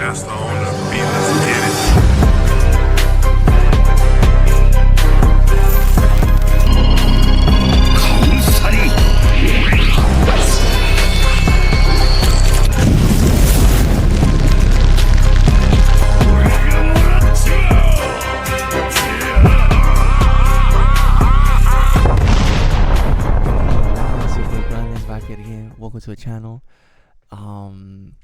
Faster on the beat, let's get it. Welcome to the channel. Um,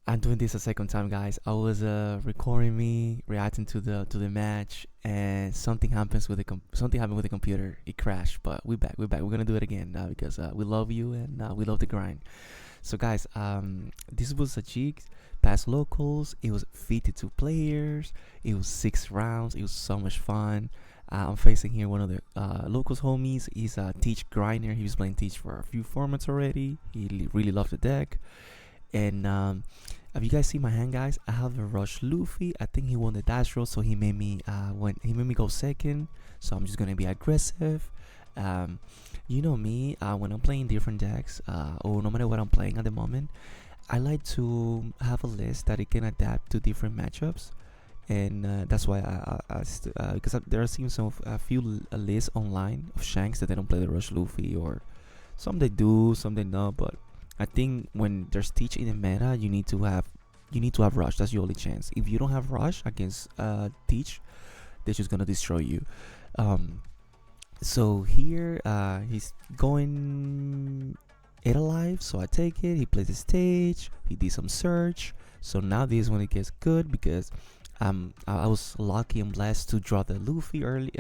I'm doing this a second time, guys. I was recording me reacting to the match, and something happens with something happened with the computer. It crashed, but we're back. We're gonna do it again because we love you and we love the grind. So, guys, this was a jig past locals. It was 52 players. It was 6 rounds. It was so much fun. I'm facing here one of the locals homies. He's a Teach grinder. He was playing Teach for a few formats already. He really loved the deck. And have you guys seen my hand, guys? I have a Rush Luffy. I think he won the dash roll, so he made me go second. So I'm just gonna be aggressive. You know me, when I'm playing different decks, or no matter what I'm playing at the moment, I like to have a list that it can adapt to different matchups. And that's why because there are seen a few lists online of Shanks that they don't play the Rush Luffy, or some they do, some they not. But I think when there's Teach in the meta, you need to have Rush. That's your only chance. If you don't have Rush against Teach, they're just gonna destroy you. So here he's going 8 alive, so I take it. He plays the stage. He did some search. So now this is when it gets good because I was lucky and blessed to draw the Luffy early.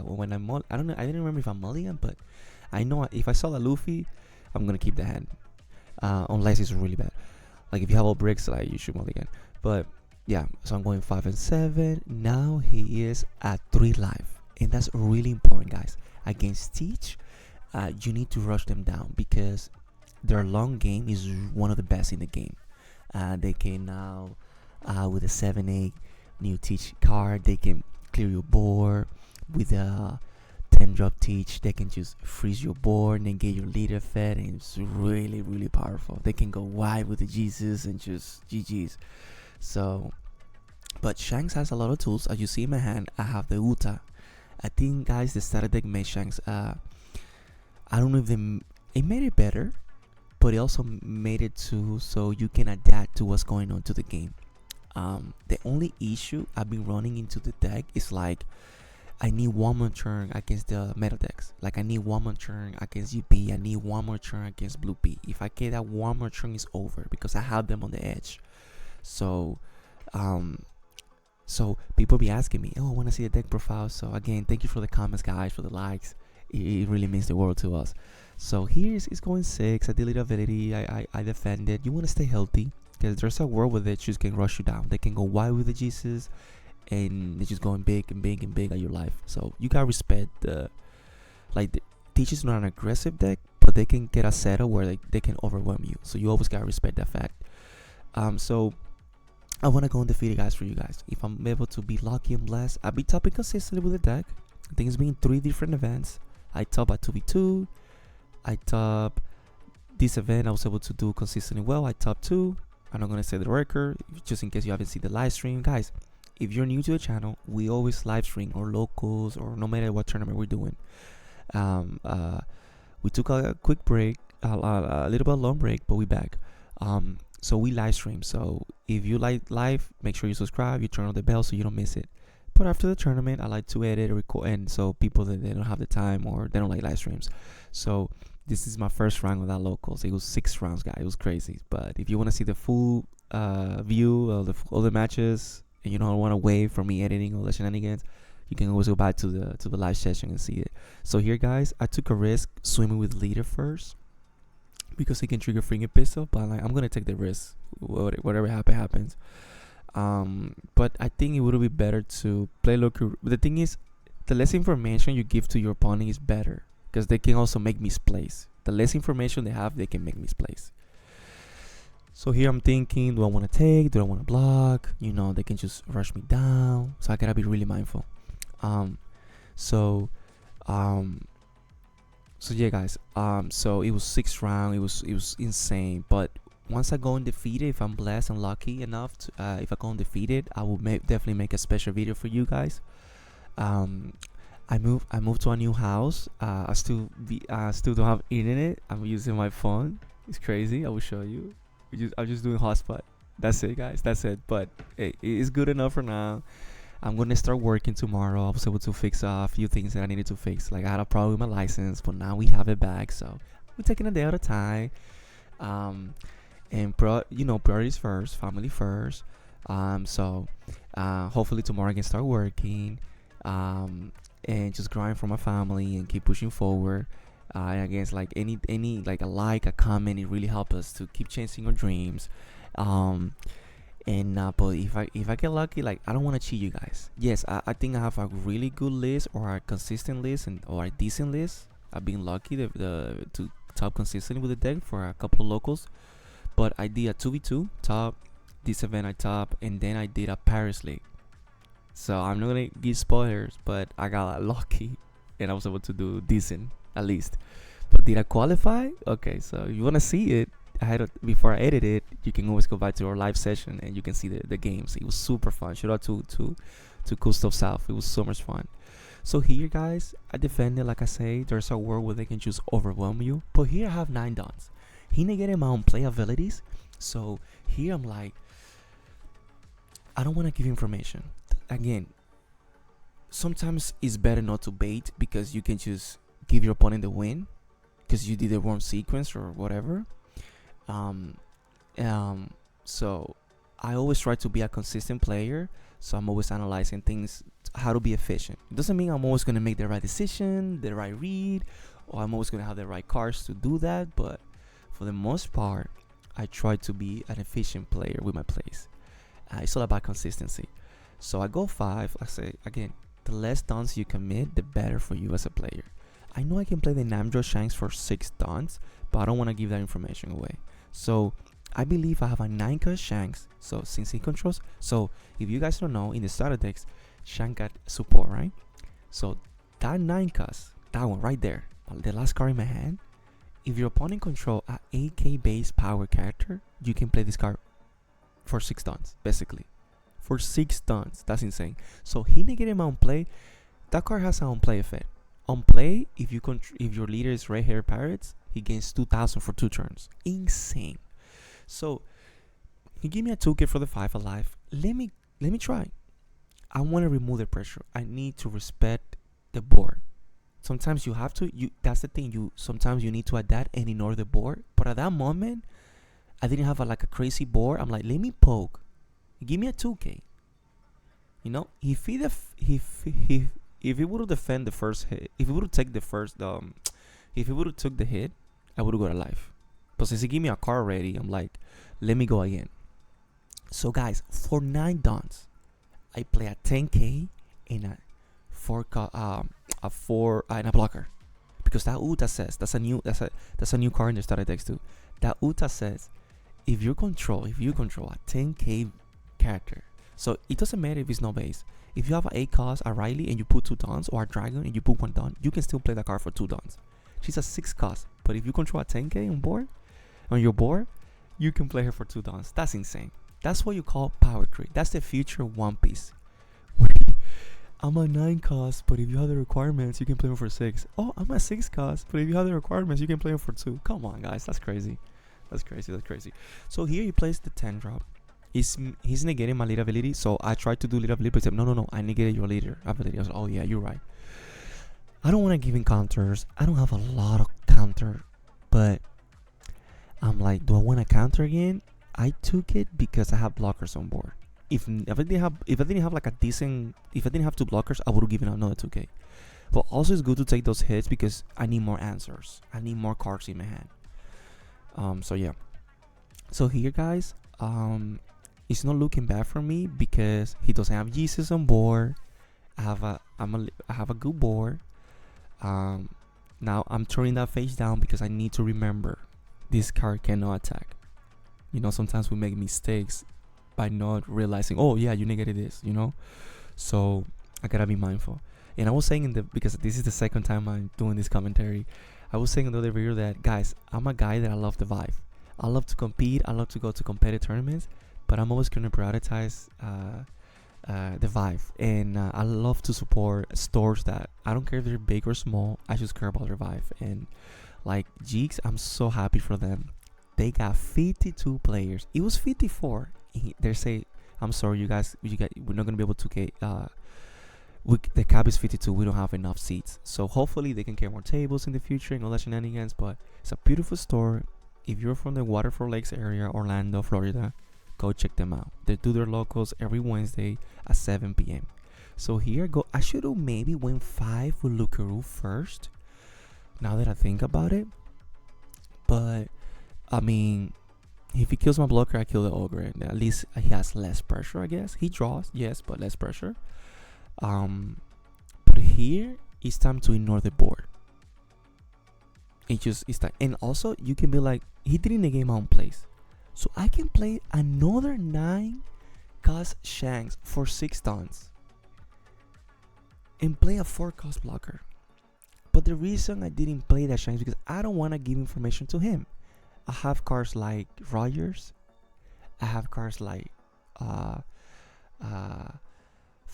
When I don't know. I didn't remember if I'm mulligan, but I know if I saw the Luffy, I'm gonna keep the hand. Unless it's really bad. Like if you have all bricks, like you should mulligan. But yeah, so I'm going 5 and 7. Now he is at 3 life, and that's really important, guys. Against Teach, you need to rush them down because their long game is one of the best in the game. They can now. With a 7-8 new Teach card, they can clear your board. With a 10-drop Teach, they can just freeze your board and then get your leader fed, and it's really powerful. They can go wide with the Jesus and just GG's. So, but Shanks has a lot of tools. As you see in my hand, I have the Uta. I think, guys, the starter deck made Shanks. I don't know if it made it better, but it also made it too so you can adapt to what's going on to the game. The only issue I've been running into the deck is like I need one more turn against the meta decks. Like I need one more turn against UP. I need one more turn against Blue P. If I get that one more turn, is over because I have them on the edge. So people be asking me, oh, I want to see the deck profile. So again, thank you for the comments, guys, for the likes. It really means the world to us. So here it's going 6. I delete ability. I defend it. You want to stay healthy. Because there's a world where they just can rush you down. They can go wide with the Jesus, and they're just going big at your life. So you gotta respect the Teach is not an aggressive deck, but they can get a setup where they can overwhelm you. So you always gotta respect that fact. So I wanna go undefeated, guys, for you guys. If I'm able to be lucky and blessed, I'll be topping consistently with the deck. I think it's been 3 different events. I top at 2v2. I top this event. I was able to do consistently well. I top 2. I'm not gonna say the record, just in case you haven't seen the live stream, guys. If you're new to the channel, we always live stream or locals or no matter what tournament we're doing. We took a quick break, a little bit long break, but we back. So we live stream. So if you like live, make sure you subscribe, you turn on the bell so you don't miss it. But after the tournament, I like to edit, record, and so people that they don't have the time or they don't like live streams. So this is my first round without locals. It was 6 rounds, guys. It was crazy. But if you want to see the full view of all the matches, and you don't want to wait for me editing all the shenanigans, you can always go back to the live session and see it. So here, guys, I took a risk swimming with leader first because he can trigger freaking pistol. But I'm gonna take the risk. Whatever happens. But I think it would be better to play local. The thing is, the less information you give to your opponent is better. Because they can also make misplays. The less information they have, they can make misplays. So here I'm thinking, do I want to take? Do I want to block? You know, they can just rush me down. So I gotta be really mindful. So yeah, guys. So it was 6 round. It was insane. But once I go undefeated, if I'm blessed and lucky enough to, if I go undefeated, I will definitely make a special video for you guys. Um, I moved to a new house. I still don't have internet. I'm using my phone. It's crazy. I will show you. I'm just doing hotspot. That's it, guys. That's it. But it's good enough for now. I'm gonna start working tomorrow. I was able to fix a few things that I needed to fix. Like I had a problem with my license, but now we have it back. So we're taking a day at a time. Um, and priorities first, family first. So hopefully tomorrow I can start working. And just grind for my family and keep pushing forward. And against like any like a comment, it really helps us to keep chasing our dreams. Um, but if I get lucky, like I don't want to cheat you guys. Yes, I think I have a really good list or a consistent list or a decent list. I've been lucky to top consistently with the deck for a couple of locals. But I did a 2v2 top. This event I top, and then I did a Paris League. So I'm not gonna give spoilers, but I got lucky, and I was able to do decent at least. But did I qualify? Okay, so if you wanna see it, before I edit it, you can always go back to our live session and you can see the games. It was super fun. Shout out to Cool Stuff South. It was so much fun. So here, guys, I defended. Like I say, there's a world where they can just overwhelm you. But here I have 9 dons. He negated my own play abilities. So here I'm like, I don't want to give information. Again, sometimes it's better not to bait because you can just give your opponent the win because you did the wrong sequence or whatever. So I always try to be a consistent player. So I'm always analyzing things, how to be efficient. It doesn't mean I'm always going to make the right decision, the right read, or I'm always going to have the right cards to do that. But for the most part, I try to be an efficient player with my plays. It's all about consistency. So I go 5. I say, again, the less dons you commit, the better for you as a player. I know I can play the Namjo Shanks for 6 dons, but I don't want to give that information away. So I believe I have a 9 Shanks. So since he controls, so if you guys don't know, in the starter decks, Shank got support, right? So that 9 that one right there, the last card in my hand, if your opponent control a 8k base power character, you can play this card for 6 dons, basically. For 6 dons. That's insane. So he negated my own play. That card has an on play effect. On play, if your leader is Red Hair Pirates, he gains 2,000 for 2 turns. Insane. So he gave me a 2k for the 5 alive. Let me try. I want to remove the pressure. I need to respect the board. Sometimes you have to. That's the thing. Sometimes you need to adapt and ignore the board. But at that moment, I didn't have a crazy board. I'm like, let me poke. Give me a 2k. You know, if he would have defend the first hit, if he would have take the first if he would have took the hit, I would have got alive. But since he gave me a card already, I'm like, let me go again. So guys, for 9 dons, I play a 10k and a 4 and a blocker, because that Uta says that's a new card in the starter decks too. That Uta says if you control a 10k character, so it doesn't matter if it's no base. If you have an 8 cost, a Riley, and you put 2 dons, or a Dragon and you put 1 don, you can still play that card for 2 dons. She's a 6 cost, but if you control a 10k on your board, you can play her for 2 dons. That's insane. That's what you call power creep. That's the future One Piece. I'm a 9 cost, but if you have the requirements, you can play him for 6. Oh, I'm a 6 cost, but if you have the requirements, you can play him for 2. Come on, guys, that's crazy. That's crazy. So here he plays the 10 drop. He's negating my lead ability, so I tried to do lead ability, but he said, no, I negated your leader ability. I was like, oh yeah, you're right. I don't want to give him counters. I don't have a lot of counter, but I'm like, do I want to counter again? I took it because I have blockers on board. If I didn't have if I didn't have 2 blockers, I would have given another 2k. But also it's good to take those hits because I need more answers. I need more cards in my hand. So yeah. So here, guys, it's not looking bad for me because he doesn't have Jesus on board. I have a good board. Now I'm turning that face down because I need to remember this card cannot attack. You know, sometimes we make mistakes by not realizing, oh yeah, you negated this, you know. So I gotta be mindful. And I was saying because this is the second time I'm doing this commentary, I was saying in the other video that, guys, I'm a guy that I love the vibe. I love to compete. I love to go to competitive tournaments, but I'm always gonna prioritize the vibe, and I love to support stores that I don't care if they're big or small. I just care about their vibe, and like Jeeks, I'm so happy for them. They got 52 players. It was 54. They say, I'm sorry, you guys, we're not gonna be able to get. The cap is 52. We don't have enough seats, so hopefully they can get more tables in the future and all that shenanigans. But it's a beautiful store. If you're from the Waterford Lakes area, Orlando, Florida, go check them out. They do their locals every Wednesday at 7 p.m. So here I go. I should have maybe went 5 with Lucaru first, now that I think about it. But I mean, if he kills my blocker, I kill the ogre, and at least he has less pressure, I guess. He draws, yes, but less pressure. But here it's time to ignore the board. It's time. And also you can be like, he didn't negate my own place, so I can play another 9 cost Shanks for 6 tons and play a 4 cost blocker. But the reason I didn't play that Shanks because I don't want to give information to him. I have cards like Rogers. I have cards like 5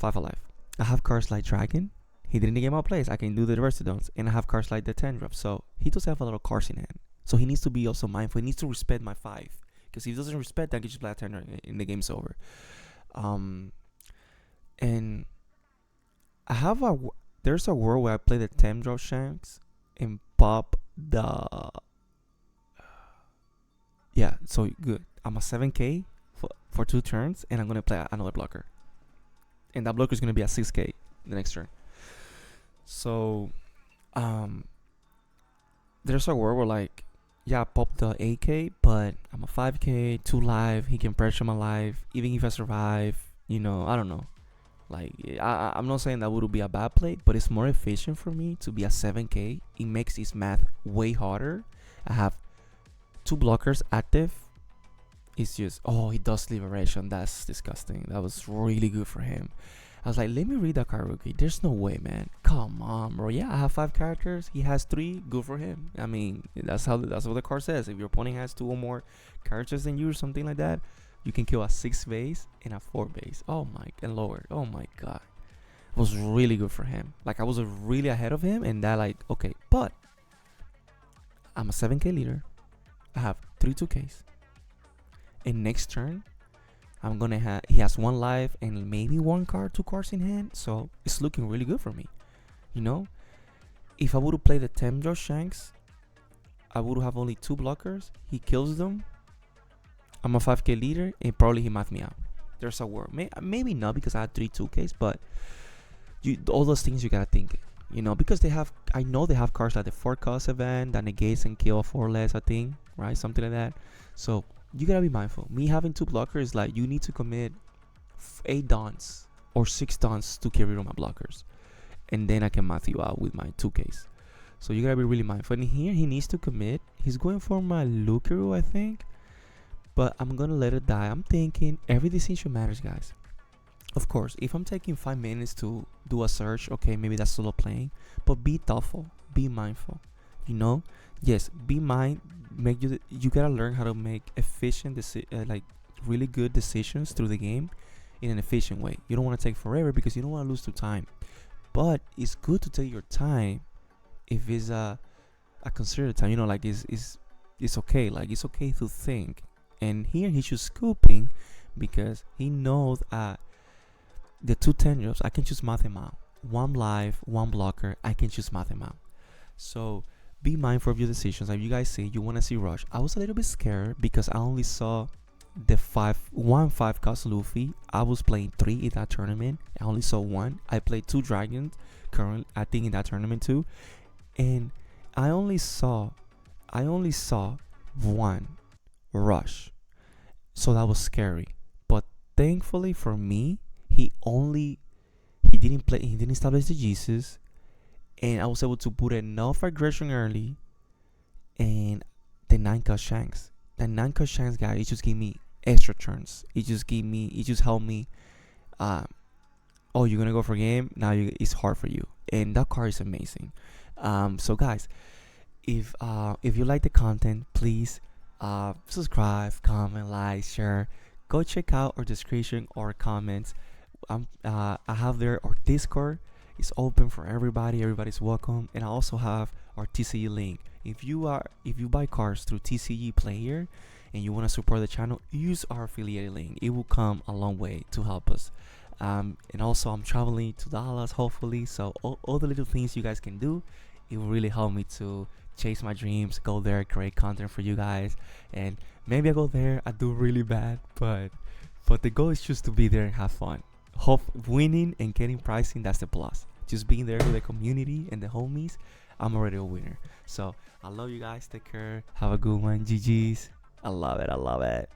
Alive. I have cards like Dragon. He didn't get my place. I can do the Residons. And I have cards like the 10 drop. So he does have a lot of cards in hand. So he needs to be also mindful. He needs to respect my 5. Because if he doesn't respect that, I can just play a 10 and the game's over. And I have there's a world where I play the 10 drop Shanks and pop the yeah, so good. I'm a 7k for 2 turns, and I'm gonna play another blocker, and that blocker is gonna be at 6k the next turn. So, there's a world where like, yeah, I pop the 8k, but I'm a 5k, 2 life. He can pressure my life, even if I survive. I don't know. Like, I'm not saying that would be a bad play, but it's more efficient for me to be a 7k. It makes this math way harder. I have 2 blockers active. It's just, oh, he does liberation. That's disgusting. That was really good for him. I was like, let me read that card rookie. There's no way, man. Come on, bro. Yeah, I have 5 characters. He has 3. Good for him. I mean, that's what the card says. If your opponent has 2 or more characters than you or something like that, you can kill a 6 base and a 4 base. Oh my, and lower. Oh my god, it was really good for him. Like, I was really ahead of him, and that, like, okay, but I'm a 7k leader. I have 3 2ks, and next turn I'm gonna have, he has 1 life and maybe 1 card, 2 cards in hand, so it's looking really good for me. If I would have played the Temdro Shanks, I would have only 2 blockers. He kills them. I'm a 5k leader, and probably he math me out. There's a world, maybe not, because I had 3 2ks, but all those things you gotta think. Because I know they have cards like the 4 cost event that negates and kill a 4 less, I think, right? Something like that. So you gotta be mindful. Me having 2 blockers, like, you need to commit 8 dons or 6 dons to get rid of my blockers, and then I can math you out with my 2ks. So you gotta be really mindful. And here he needs to commit. He's going for my Lucaru, I think, but I'm gonna let it die. I'm thinking every decision matters, guys. Of course, if I'm taking 5 minutes to do a search, okay, maybe that's solo playing, but be thoughtful, be mindful. Yes, be you gotta learn how to make efficient like really good decisions through the game in an efficient way. You don't want to take forever because you don't want to lose to time, but it's good to take your time if it's a considered time. Like, it's okay. Like, it's okay to think. And here he's just scooping because he knows the 2 tendrils, I can just math him out. 1 life, 1 blocker, I can just math him out. So be mindful of your decisions. Like you guys see, you want to see rush. I was a little bit scared because I only saw the 5 cost Luffy. I was playing 3 in that tournament. I only saw 1. I played 2 dragons currently, I think, in that tournament too, and I only saw 1 rush. So that was scary. But thankfully for me, he didn't establish the Jesus, and I was able to put enough aggression early, and the 9 cut Shanks. The 9 cut Shanks guy, it just gave me extra turns. It just helped me. Oh, you're gonna go for game now? It's hard for you, and that card is amazing. So guys, if you like the content, please Subscribe, comment, like, share. Go check out our description or comments. I have there our Discord. It's open for everybody. Everybody's welcome. And I also have our TCG link. If you buy cards through TCG Player and you want to support the channel, use our affiliate link. It will come a long way to help us. And also, I'm traveling to Dallas, hopefully. So all the little things you guys can do, it will really help me to chase my dreams, go there, create content for you guys. And maybe I go there, I do really bad, but the goal is just to be there and have fun. Hope winning and getting pricing, that's the plus. Just being there with the community and the homies, I'm already a winner. So I love you guys. Take care. Have a good one. GG's. I love it. I love it.